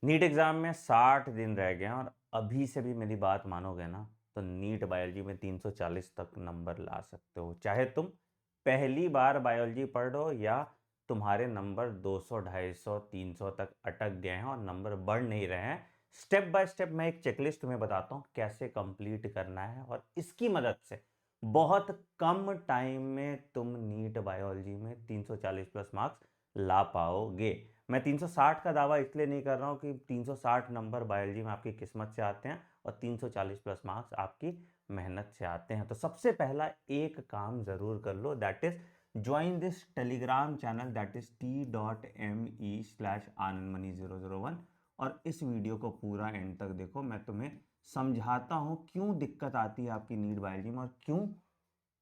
NEET exam में 60 दिन रह गए हैं और अभी से भी मेरी बात मानोगे ना, तो नीट बायोलॉजी में 340 तक नंबर ला सकते हो। चाहे तुम पहली बार बायोलॉजी पढ़ रहे हो या तुम्हारे नंबर 200, 250, 300 तक अटक गए हैं और नंबर बढ़ नहीं रहे हैं। स्टेप बाय स्टेप मैं एक चेकलिस्ट तुम्हें बताता हूँ कैसे कंप्लीट करना है और इसकी मदद से बहुत कम टाइम में तुम नीट बायोलॉजी में 340 प्लस मार्क्स ला पाओगे। मैं 360 का दावा इसलिए नहीं कर रहा हूँ कि 360 नंबर बायोलॉजी में आपकी किस्मत से आते हैं और 340 प्लस मार्क्स आपकी मेहनत से आते हैं। तो सबसे पहला एक काम ज़रूर कर लो, that is join this Telegram channel, that is t.me/anandmani001 और इस वीडियो को पूरा एंड तक देखो। मैं तुम्हें समझाता हूँ क्यों दिक्कत आती है आपकी नीट बायोलॉजी में और क्यों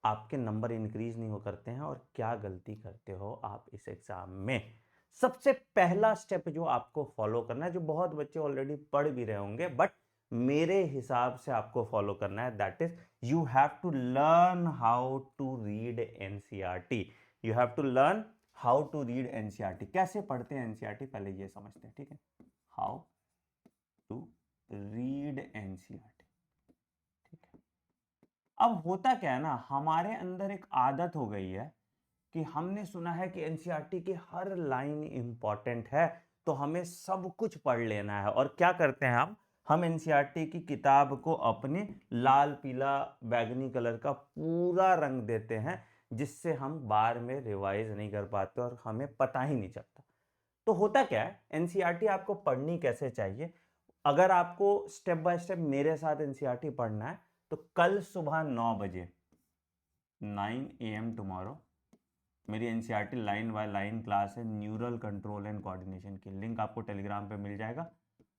आपके नंबर इंक्रीज नहीं हो करते हैं और क्या गलती करते हो आप इस एग्जाम में। सबसे पहला स्टेप जो आपको फॉलो करना है, जो बहुत बच्चे ऑलरेडी पढ़ भी रहे होंगे बट मेरे हिसाब से आपको फॉलो करना है, that is you have to learn how to read NCERT. You have to learn how to read NCERT. कैसे पढ़ते हैं एनसीईआरटी पहले ये समझते हैं, ठीक है। हाउ टू रीड एनसीईआरटी, ठीक है। अब होता क्या है ना, हमारे अंदर एक आदत हो गई है कि हमने सुना है कि एनसीईआरटी की हर लाइन इंपॉर्टेंट है, तो हमें सब कुछ पढ़ लेना है। और क्या करते हैं हम एनसीईआरटी की किताब को अपने लाल पीला बैगनी कलर का पूरा रंग देते हैं, जिससे हम बार में रिवाइज नहीं कर पाते और हमें पता ही नहीं चलता। तो होता क्या है, एनसीईआरटी आपको पढ़नी कैसे चाहिए। अगर आपको स्टेप बाय स्टेप मेरे साथ एनसीईआरटी पढ़ना है तो कल सुबह 9 बजे 9 AM टुमारो मेरी NCERT line by line class है, न्यूरल कंट्रोल एंड कोऑर्डिनेशन की। लिंक आपको टेलीग्राम पे मिल जाएगा।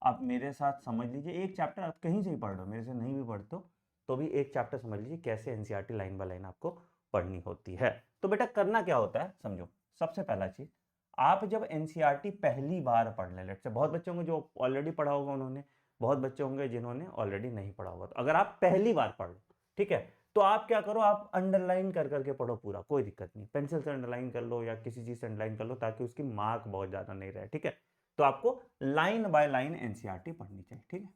आप मेरे साथ समझ लीजिए एक चैप्टर, आप कहीं से ही पढ़ रहे हो, मेरे से नहीं भी पढ़ते हो तो भी एक चैप्टर समझ लीजिए कैसे एनसीईआरटी लाइन बाय लाइन आपको पढ़नी होती है। तो बेटा करना क्या होता है समझो। सबसे पहला चीज, आप जब एनसीईआरटी पहली बार पढ़ लें, लेट्स से बहुत बच्चे होंगे जो ऑलरेडी पढ़ा होगा उन्होंने, बहुत बच्चे होंगे जिन्होंने ऑलरेडी नहीं पढ़ा होगा। तो अगर आप पहली बार पढ़ लो, ठीक है, तो आप क्या करो, आप अंडरलाइन कर करके पढ़ो पूरा, कोई दिक्कत नहीं। पेंसिल से अंडरलाइन कर लो या किसी चीज से अंडरलाइन कर लो ताकि उसकी मार्क बहुत ज्यादा नहीं रहे, ठीक है। तो आपको लाइन बाय लाइन एनसीईआरटी पढ़नी चाहिए, ठीक है।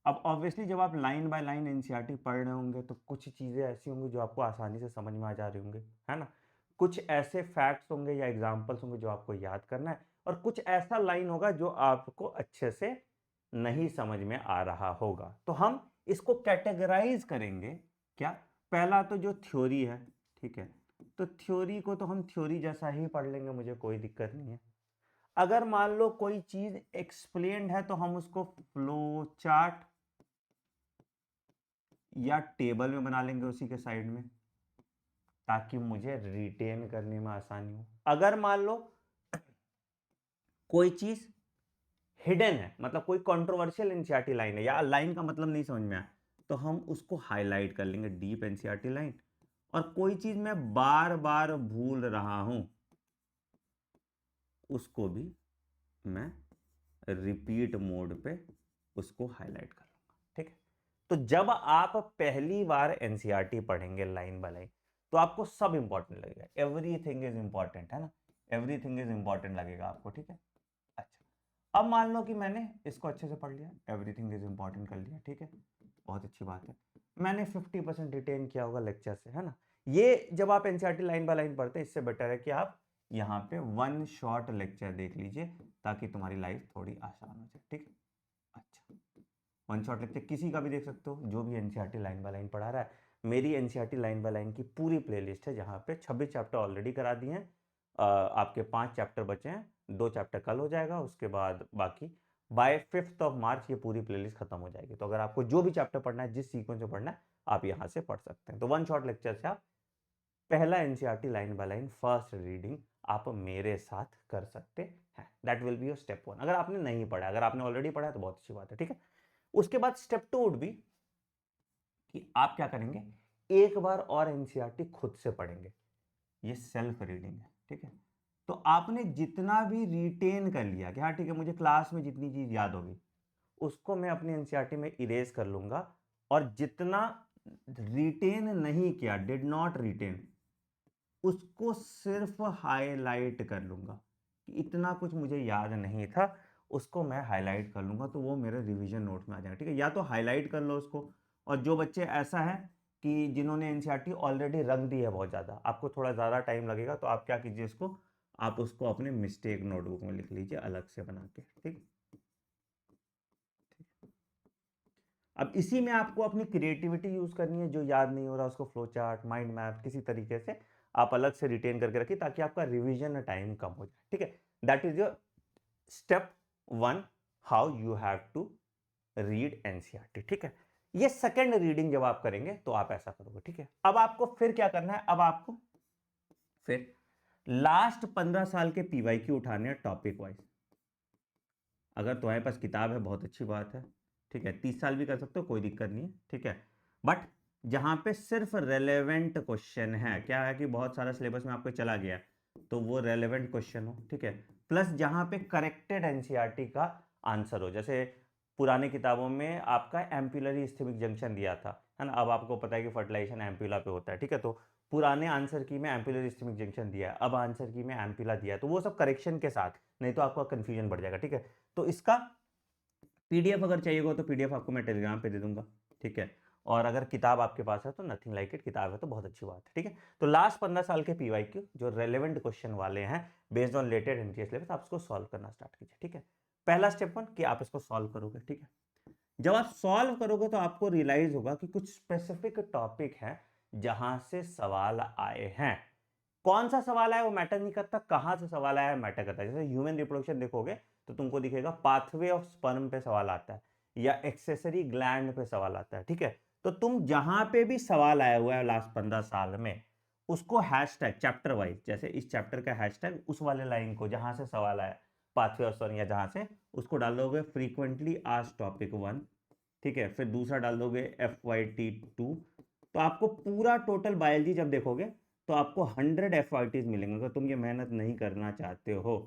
अब ऑब्वियसली जब आप लाइन बाय लाइन एनसीईआरटी पढ़ रहे होंगे तो कुछ चीजें ऐसी होंगी जो आपको आसानी से समझ में आ जा रही होंगी, है ना। कुछ ऐसे फैक्ट्स होंगे या एग्जाम्पल्स होंगे जो आपको याद करना है और कुछ ऐसा लाइन होगा जो आपको अच्छे से नहीं समझ में आ रहा होगा। तो हम इसको कैटेगराइज करेंगे। क्या, पहला तो जो थ्योरी है, ठीक है, तो थ्योरी को तो हम थ्योरी जैसा ही पढ़ लेंगे, मुझे कोई दिक्कत नहीं है। अगर मान लो कोई चीज एक्सप्लेन्ड है तो हम उसको फ्लो चार्ट या टेबल में बना लेंगे उसी के साइड में, ताकि मुझे रिटेन करने में आसानी हो। अगर मान लो कोई चीज हिडन है, मतलब कोई कंट्रोवर्शियल एनसीईआरटी लाइन है या लाइन का मतलब नहीं समझ में आया, तो हम उसको हाईलाइट कर लेंगे, डीप एनसीईआरटी लाइन। और कोई चीज मैं बार बार भूल रहा हूं उसको भी मैं रिपीट मोड पे उसको हाईलाइट कर लूंगा, ठीक है। तो जब आप पहली बार एनसीईआरटी पढ़ेंगे लाइन बाय लाइन तो आपको सब इंपॉर्टेंट लगेगा, एवरीथिंग इज इंपॉर्टेंट, है ना, एवरीथिंग इज इंपॉर्टेंट लगेगा आपको, ठीक है। अच्छा, अब मान लो कि मैंने इसको अच्छे से पढ़ लिया, एवरीथिंग इज इंपॉर्टेंट कर लिया, ठीक है, बहुत अच्छी बात है। मैंने 50% रिटेन किया होगा लेक्चर से, है ना। ये जब आप एनसीईआरटी लाइन बाय लाइन पढ़ते हैं, इससे बेटर है कि आप यहाँ पे वन शॉट लेक्चर देख लीजिए ताकि तुम्हारी लाइफ थोड़ी आसान हो जाए, ठीक है। अच्छा, वन शॉट लेक्चर किसी का भी देख सकते हो जो भी एनसीईआरटी लाइन बाय लाइन पढ़ा रहा है। मेरी एनसीईआरटी लाइन बाय लाइन की पूरी प्लेलिस्ट है जहाँ पे 26 चैप्टर ऑलरेडी करा दिए हैं। आपके 5 चैप्टर बचे हैं, 2 चैप्टर कल हो जाएगा, उसके बाद बाकी बाय 5th ऑफ मार्च ये पूरी प्लेलिस्ट खत्म हो जाएगी। तो अगर आपको जो भी चैप्टर पढ़ना है, जिस सीक्वेंस में पढ़ना है, आप यहाँ से पढ़ सकते हैं। तो वन शॉट लेक्चर से आप पहला NCERT line by line first reading आप मेरे साथ कर सकते हैं। That will be your step 1। अगर आपने नहीं पढ़ा, अगर आपने ऑलरेडी पढ़ा है तो बहुत अच्छी बात है, ठीक है। उसके बाद स्टेप 2 वुड बी कि आप क्या करेंगे, एक बार और एनसीईआरटी खुद से पढ़ेंगे। ये सेल्फ रीडिंग है, ठीक है। तो आपने जितना भी रिटेन कर लिया कि हाँ ठीक है, मुझे क्लास में जितनी चीज याद होगी उसको मैं अपनी एनसीईआरटी में इरेज कर लूंगा, और जितना रिटेन नहीं किया, डिड नॉट रिटेन, उसको सिर्फ हाईलाइट कर लूंगा कि इतना कुछ मुझे याद नहीं था उसको मैं हाईलाइट कर लूँगा, तो वो मेरे रिवीजन नोट में आ जाएगा, ठीक है। या तो हाईलाइट कर लो उसको, और जो बच्चे ऐसा है कि जिन्होंने एनसीईआरटी ऑलरेडी रख दी है बहुत ज़्यादा, आपको थोड़ा ज़्यादा टाइम लगेगा, तो आप क्या कीजिए, इसको आप उसको अपने मिस्टेक नोटबुक में लिख लीजिए अलग से बना के, ठीक। अब इसी में आपको अपनी क्रिएटिविटी यूज करनी है, जो याद नहीं हो रहा उसको फ्लो चार्ट, माइंड मैप, किसी तरीके से आप अलग से रिटेन करके रखिए, ताकि आपका रिवीजन टाइम कम हो जाए, ठीक है। That is your step 1, how you have to read NCERT, ठीक है। ये सेकंड रीडिंग जब आप करेंगे तो आप ऐसा करोगे, ठीक है। अब आपको फिर क्या करना है, अब आपको फिर लास्ट 15 साल के पीवाईक्यू उठाने हैं टॉपिक वाइज। अगर तुम्हारे पास किताब है बहुत अच्छी बात है, ठीक है, 30 साल भी कर सकते हो, कोई दिक्कत नहीं है, ठीक है। बट जहां पे सिर्फ रेलेवेंट क्वेश्चन है, क्या है कि बहुत सारा सिलेबस में आपको चला गया, तो वो रेलेवेंट क्वेश्चन हो, ठीक है। प्लस जहां पे करेक्टेड एनसीईआरटी का आंसर हो, जैसे पुरानी किताबों में आपका एम्पुलरी इस्थेमिक जंक्शन दिया था, है ना। अब आपको पता है कि फर्टिलाइजेशन एम्पुला पे होता है, ठीक है। तो पुराने आंसर की में एम्पुलरी इस्थेमिक जंक्शन दिया है, अब आंसर की में एम्पुला दिया है, तो वो सब करेक्शन के साथ, नहीं तो आपका कंफ्यूजन बढ़ जाएगा, ठीक है। तो इसका पीडीएफ अगर चाहिए हो तो पीडीएफ आपको मैं टेलीग्राम पे दे दूंगा, ठीक है। और अगर किताब आपके पास है तो नथिंग लाइक इट, किताब है तो बहुत अच्छी बात है, ठीक है। तो लास्ट 15 साल के पीवाईक्यू जो रेलेवेंट क्वेश्चन वाले हैं बेस्ड ऑन लेटेड एनटीए सिलेबस, आप इसको सॉल्व करना स्टार्ट कीजिए, ठीक है। पहला स्टेप 1 कि आप इसको सॉल्व करोगे, ठीक है। जब आप सॉल्व करोगे तो आपको रियलाइज होगा कि कुछ स्पेसिफिक टॉपिक है जहां से सवाल आए हैं। कौन सा सवाल आया वो मैटर नहीं करता, कहां से सवाल आया मैटर करता है। जैसे ह्यूमन रिप्रोडक्शन देखोगे तो तुमको दिखेगा पाथवे ऑफ स्पर्म पे सवाल आता है, या एक्सेसरी ग्लैंड पे सवाल आता है, ठीक है। तो तुम जहां पे भी सवाल आया हुआ है लास्ट 15 साल में, उसको हैशटैग चैप्टर वाइज, जैसे इस चैप्टर का हैशटैग उस वाले लाइन को जहां से सवाल आया पाथवे ऑफ स्पर्म या जहां से, उसको डाल दोगे फ्रीक्वेंटली आस्क्ड टॉपिक 1, ठीक है। फिर दूसरा डाल दोगे FYT 2। तो आपको पूरा टोटल बायोलॉजी जब देखोगे तो आपको 100 FYTs मिलेंगे। अगर तुम ये मेहनत नहीं करना चाहते हो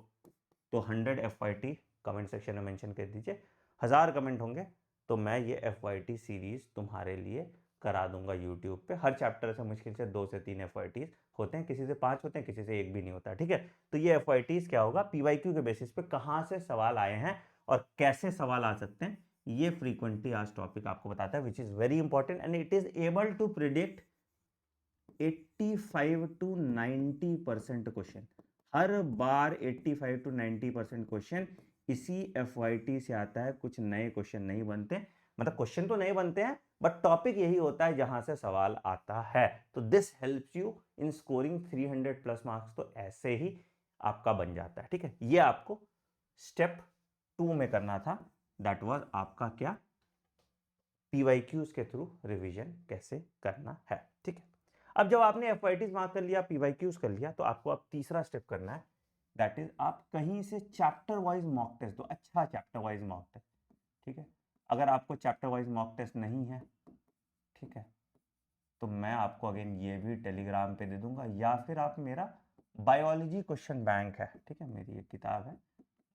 तो 100 FYT कमेंट सेक्शन में मेंशन कर दीजिए। 1000 कमेंट होंगे तो मैं ये FYT सीरीज तुम्हारे लिए करा दूंगा यूट्यूब पे। हर चैप्टर से मुश्किल से 2 से 3 FYTs होते हैं, किसी से 5 होते हैं, किसी से 1 भी नहीं होता, ठीक है। तो ये FYTs क्या होगा, पीवाईक्यू के बेसिस पे कहां से सवाल आए हैं और कैसे सवाल आ सकते हैं, ये फ्रीक्वेंटली आस्क्ड टॉपिक आपको बताता है, which is very important and it is able to predict 85 to 90% question. हर बार 85 to 90% क्वेश्चन इसी FYT से आता है। कुछ नए क्वेश्चन नहीं बनते, मतलब क्वेश्चन तो नहीं बनते हैं बट टॉपिक यही होता है जहां से सवाल आता है। तो this helps you in scoring 300 plus marks. तो ऐसे ही आपका बन जाता है, ठीक है। ये आपको स्टेप 2 में करना था, दैट वाज आपका क्या, पीवाईक्यूज के थ्रू रिवीजन कैसे करना है, ठीक है। अब जब आपने एफवाईटीज मार्क कर लिया, पीवाईक्यूज कर लिया, तो आपको अब तीसरा स्टेप करना है, दैट इज आप कहीं से चैप्टर वाइज मॉक टेस्ट दो, अच्छा चैप्टर वाइज मॉक टेस्ट, ठीक है। अगर आपको चैप्टर वाइज मॉक टेस्ट नहीं है, ठीक है, तो मैं आपको अगेन ये भी टेलीग्राम पे दे दूंगा, या फिर आप मेरा बायोलॉजी क्वेश्चन बैंक है, ठीक है, मेरी एक किताब है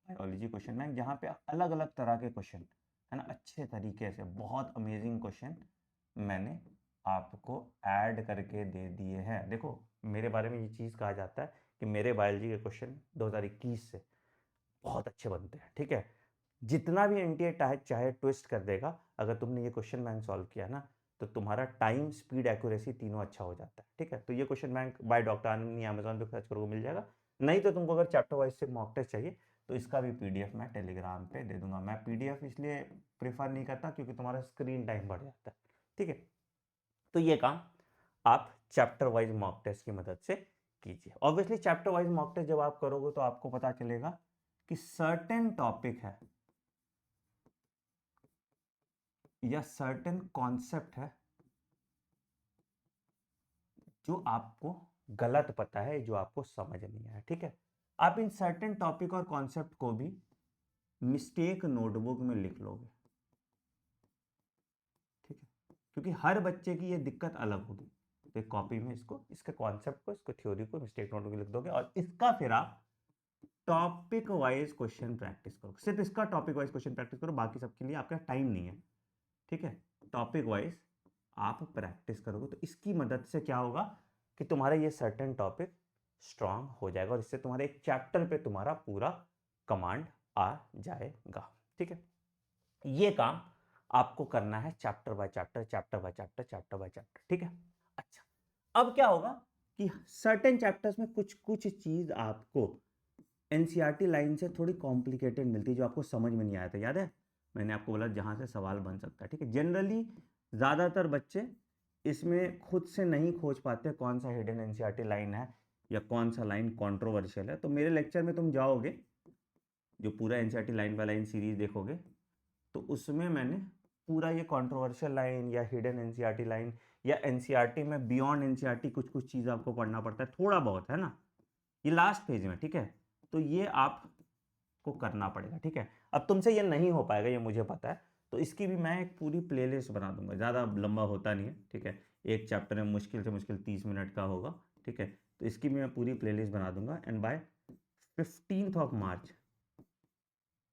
बायोलॉजी क्वेश्चन बैंक, जहाँ पे अलग अलग तरह के क्वेश्चन है ना, अच्छे तरीके से बहुत अमेजिंग क्वेश्चन मैंने आपको ऐड करके दे दिए हैं। देखो मेरे बारे में ये चीज़ कहा जाता है कि मेरे बायोलॉजी के क्वेश्चन 2021 से बहुत अच्छे बनते हैं, ठीक है। जितना भी एनटीए चाहे ट्विस्ट कर देगा, अगर तुमने ये क्वेश्चन बैंक सॉल्व किया ना, तो तुम्हारा टाइम, स्पीड, एक्यूरेसी तीनों अच्छा हो जाता है, ठीक है। तो ये question bank by doctor Anand Amazon पे सर्च करोगे मिल जाएगा। नहीं तो तुमको अगर चैप्टर वाइज से मॉक टेस्ट चाहिए तो इसका भी पीडीएफ मैं टेलीग्राम पे दे दूंगा। मैं पीडीएफ इसलिए प्रेफर नहीं करता क्योंकि तुम्हारा स्क्रीन टाइम बढ़ जाता है, ठीक है। तो ये काम आप चैप्टर वाइज मॉक टेस्ट की मदद से कीजिए। Obviously chapter wise mock test जब आप करोगे तो आपको पता चलेगा कि सर्टेन टॉपिक है या सर्टेन कॉन्सेप्ट है जो आपको गलत पता है, जो आपको समझ नहीं आया, ठीक है। आप इन सर्टेन टॉपिक और कॉन्सेप्ट को भी मिस्टेक नोटबुक में लिख लोगे, ठीक है, क्योंकि हर बच्चे की ये दिक्कत अलग होगी। तो एक कॉपी में इसको, इसके कॉन्सेप्ट को, इसको थ्योरी को मिस्टेक नोटबुक में लिख दोगे और इसका फिर आप टॉपिक वाइज क्वेश्चन प्रैक्टिस करो। सिर्फ इसका टॉपिक वाइज क्वेश्चन प्रैक्टिस करो, बाकी सबके लिए आपका टाइम नहीं है, ठीक है। टॉपिक वाइज आप प्रैक्टिस करोगे तो इसकी मदद से क्या होगा कि तुम्हारा ये सर्टेन टॉपिक स्ट्रांग हो जाएगा और इससे तुम्हारे एक चैप्टर पे तुम्हारा पूरा कमांड आ जाएगा। ठीक है, ये काम आपको करना है chapter by chapter, chapter by chapter, chapter by chapter. ठीक है, अच्छा अब क्या होगा कि सर्टेन चैप्टर्स में कुछ कुछ चीज आपको एनसीईआरटी लाइन से थोड़ी कॉम्प्लिकेटेड मिलती है, जो आपको समझ में नहीं आया था। याद है मैंने आपको बोला जहां से सवाल बन सकता है। ठीक है, जनरली ज्यादातर बच्चे इसमें खुद से नहीं खोज पाते कौन सा हिडन एनसीईआरटी लाइन है या कौन सा लाइन कंट्रोवर्शियल है। तो मेरे लेक्चर में तुम जाओगे, जो पूरा NCERT line by line series देखोगे, तो उसमें मैंने पूरा ये कंट्रोवर्शियल लाइन या हिडन एनसीईआरटी लाइन या एनसीईआरटी में बियॉन्ड एनसीईआरटी कुछ कुछ चीज़ आपको पढ़ना पड़ता है, थोड़ा बहुत है ना, ये लास्ट पेज में। ठीक है, तो ये आपको करना पड़ेगा। ठीक है, अब तुमसे ये नहीं हो पाएगा, ये मुझे पता है, तो इसकी भी मैं एक पूरी प्लेलिस्ट बना दूंगा, ज़्यादा लंबा होता नहीं है। ठीक है, एक चैप्टर में मुश्किल से मुश्किल 30 मिनट का होगा। ठीक है, तो इसकी भी मैं पूरी प्लेलिस्ट बना दूंगा एंड बाय 15 मार्च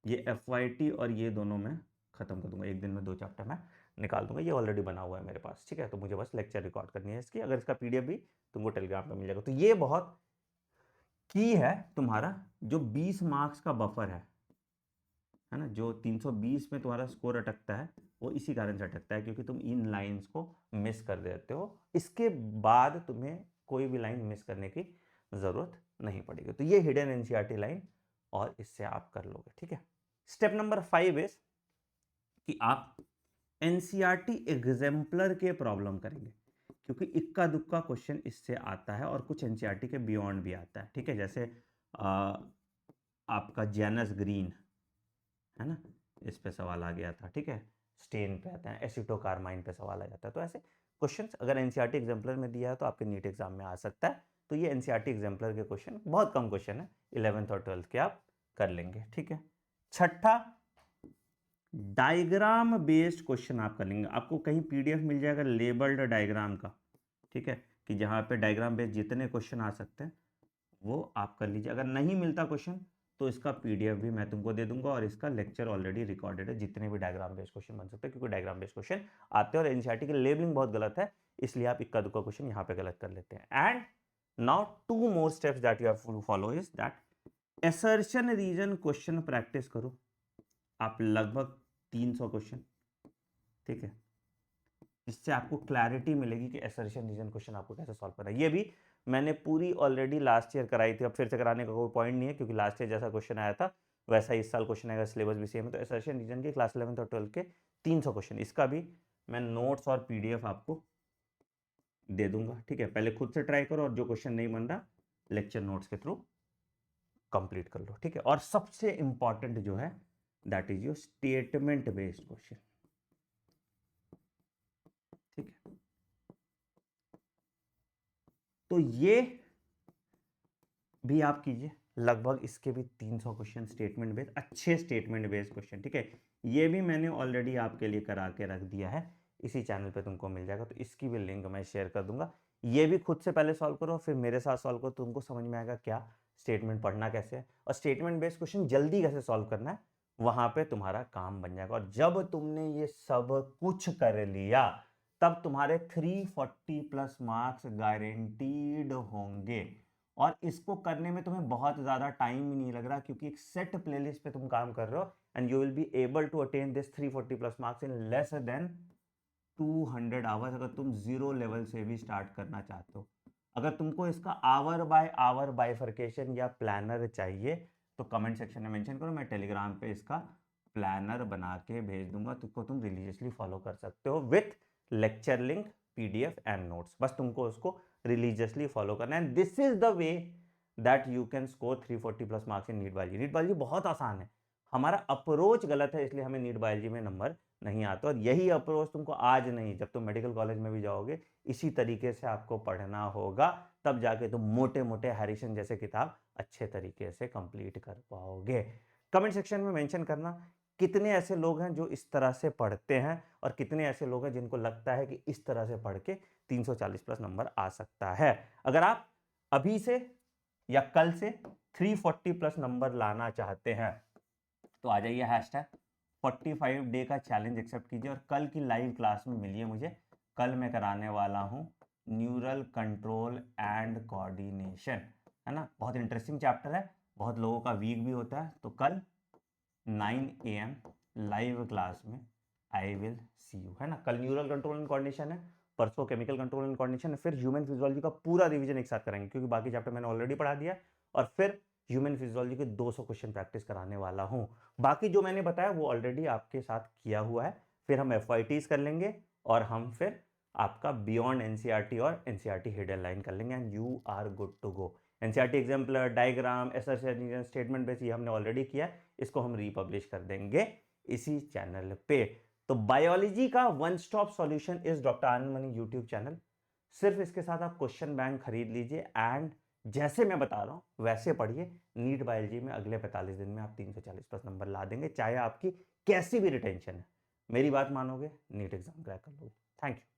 ये FYT और ये दोनों मैं खत्म कर दूंगा। एक दिन में 2 चैप्टर मैं निकाल दूंगा, ये ऑलरेडी बना हुआ है मेरे पास। ठीक है, तो मुझे बस लेक्चर रिकॉर्ड करनी है इसकी, अगर इसका PDF भी तुमको टेलीग्राम पे मिल जाएगा। तो ये बहुत की है तुम्हारा जो 20 मार्क्स का बफर है ना, जो 320 में तुम्हारा स्कोर अटकता है, वो इसी कारण से अटकता है क्योंकि तुम इन लाइंस को मिस कर देते हो। इसके बाद तुम्हें कोई भी लाइन मिस करने की जरूरत नहीं पड़ेगी। तो ये हिडन एनसीईआरटी लाइन और इससे आप कर लोगे। ठीक है, स्टेप नंबर 5 इज कि आप एनसीईआरटी एग्जाम्पलर के प्रॉब्लम करेंगे, क्योंकि इक्का दुक्का क्वेश्चन इससे आता है और कुछ एनसीईआरटी के बियॉन्ड भी आता है। ठीक है, जैसे आपका जेनस ग्रीन है ना, इस पे सवाल आ गया था। ठीक है, स्टेन पे आता है, एसिटोकार्माइन पे सवाल आ जाता है। तो ऐसे क्वेश्चंस अगर एनसीईआरटी एग्जाम्पलर में दिया है तो आपके नीट एग्जाम में आ सकता है। तो ये एनसीईआरटी एग्जाम्पलर के क्वेश्चन बहुत कम क्वेश्चन है, 11th और 12th के आप कर लेंगे। ठीक है, छठा डायग्राम बेस्ड क्वेश्चन आप कर लेंगे। आपको कहीं PDF मिल जाएगा लेबल्ड डायग्राम का। ठीक है, कि जहाँ पे डायग्राम बेस्ड जितने क्वेश्चन आ सकते हैं वो आप कर लीजिए। अगर नहीं मिलता क्वेश्चन तो इसका PDF भी मैं तुमको दे दूंगा और इसका लेक्चर ऑलरेडी रिकॉर्डेड है, जितने भी डायग्राम बेस्ड क्वेश्चन बन सकते हैं, क्योंकि डायग्राम बेस्ड क्वेश्चन आते हैं और एनसीईआरटी की लेबलिंग बहुत गलत है, इसलिए आप इक्का दुक्का क्वेश्चन यहाँ पे गलत कर लेते हैं। And now 2 more steps that you have to follow is that assertion reason question practice करो आप लगभग 300 क्वेश्चन। ठीक है, इससे आपको क्लैरिटी मिलेगी कि असर्शन रीजन क्वेश्चन आपको कैसे सॉल्व करना है। ये भी मैंने पूरी ऑलरेडी लास्ट ईयर कराई थी, अब फिर से कराने का कोई पॉइंट नहीं है, क्योंकि लास्ट ईयर जैसा क्वेश्चन आया था वैसा इस साल क्वेश्चन आएगा, सिलेबस भी सेम है। तो असर्शन रीजन के क्लास 11th और 12th के 300 क्वेश्चन, इसका भी मैं नोट्स और PDF आपको दे दूंगा। ठीक है, पहले खुद से ट्राई करो और जो क्वेश्चन नहीं बन रहा लेक्चर नोट्स के थ्रू कंप्लीट कर लो। ठीक है, और सबसे इंपॉर्टेंट जो है that is your statement based question. ठीक है, तो ये भी आप कीजिए, लगभग इसके भी 300 क्वेश्चन स्टेटमेंट बेस्ड, अच्छे स्टेटमेंट बेस्ड क्वेश्चन। ठीक है, ये भी मैंने ऑलरेडी आपके लिए करा के रख दिया है, इसी चैनल पे तुमको मिल जाएगा, तो इसकी भी लिंक मैं शेयर कर दूंगा। ये भी खुद से पहले सॉल्व करो, फिर मेरे साथ सॉल्व करो, तुमको समझ में आएगा क्या स्टेटमेंट पढ़ना कैसे है और स्टेटमेंट बेस्ड क्वेश्चन जल्दी कैसे सॉल्व करना है, वहां पे तुम्हारा काम बन जाएगा। और जब तुमने ये सब कुछ कर लिया तब तुम्हारे 340+ मार्क्स गारंटीड होंगे। और इसको करने में तुम्हें बहुत ज़्यादा टाइम भी नहीं लग रहा, क्योंकि एक सेट प्लेलिस्ट पे तुम काम कर रहे हो and you will be able to attain this 340+ marks in less than 200 hours, अगर तुम 0 लेवल से भी स्टार्ट करना चाहते हो। अगर तुमको इसका आवर बाय आवर बाइफर्केशन या प्लानर चाहिए तो कमेंट सेक्शन में मेंशन करो, मैं टेलीग्राम पे इसका प्लानर बना के भेज दूंगा, तुमको तुम रिलीजियसली फॉलो कर सकते हो with lecture link, PDF and notes. बस तुमको उसको रिलीजियसली फॉलो करना है, this is the way that you can score 340+ marks in NEET biology. NEET biology बहुत आसान है, हमारा अप्रोच गलत है, इसलिए हमें नीट बायोलॉजी में नंबर नहीं आता। और यही अप्रोच तुमको आज नहीं, जब तुम मेडिकल कॉलेज में भी जाओगे इसी तरीके से आपको पढ़ना होगा, तब जाके तुम मोटे मोटे हैरिसन जैसे किताब अच्छे तरीके से कंप्लीट कर पाओगे। कमेंट सेक्शन में मेंशन करना कितने ऐसे लोग हैं जो इस तरह से पढ़ते हैं और कितने ऐसे लोग हैं जिनको लगता है कि इस तरह से पढ़ के 340+ नंबर आ सकता है। अगर आप अभी से या कल से 340+ नंबर लाना चाहते हैं तो आ जाइए, #45 डे का चैलेंज एक्सेप्ट कीजिए और कल की लाइव क्लास में मिलिए मुझे। कल मैं कराने वाला हूं न्यूरल कंट्रोल एंड कोऑर्डिनेशन, है ना, बहुत इंटरेस्टिंग चैप्टर है, बहुत लोगों का वीक भी होता है। तो कल 9 AM लाइव क्लास में आई विल सी यू, है ना। कल न्यूरल कंट्रोल एंड कोऑर्डिनेशन है, परसों केमिकल कंट्रोल एंड कोऑर्डिनेशन है, फिर ह्यूमन फिजियोलॉजी का पूरा रिवीजन एक साथ करेंगे क्योंकि बाकी चैप्टर मैंने ऑलरेडी पढ़ा दिया, और फिर ह्यूमन फिजियोलॉजी के 200 क्वेश्चन प्रैक्टिस कराने वाला हूं। बाकी जो मैंने बताया वो ऑलरेडी आपके साथ किया हुआ है, फिर हम FYTs कर लेंगे और हम फिर आपका बियॉन्ड एनसीईआरटी और एनसीईआरटी हिडन लाइन कर लेंगे and you are good to go. NCERT exemplar, diagram, assertion, statement base, ये हमने ऑलरेडी किया है, इसको हम रीपब्लिश कर देंगे इसी चैनल पे। तो बायोलॉजी का one stop solution is doctor Anand money YouTube channel. सिर्फ इसके साथ आप क्वेश्चन बैंक खरीद लीजिए एंड जैसे मैं बता रहा हूं वैसे पढ़िए। नीट बायोलॉजी में अगले 45 दिन में आप 340+ नंबर ला देंगे, चाहे आपकी कैसी भी रिटेंशन है। मेरी बात मानोगे, नीट एग्जाम क्रैक कर लोगे। Thank you.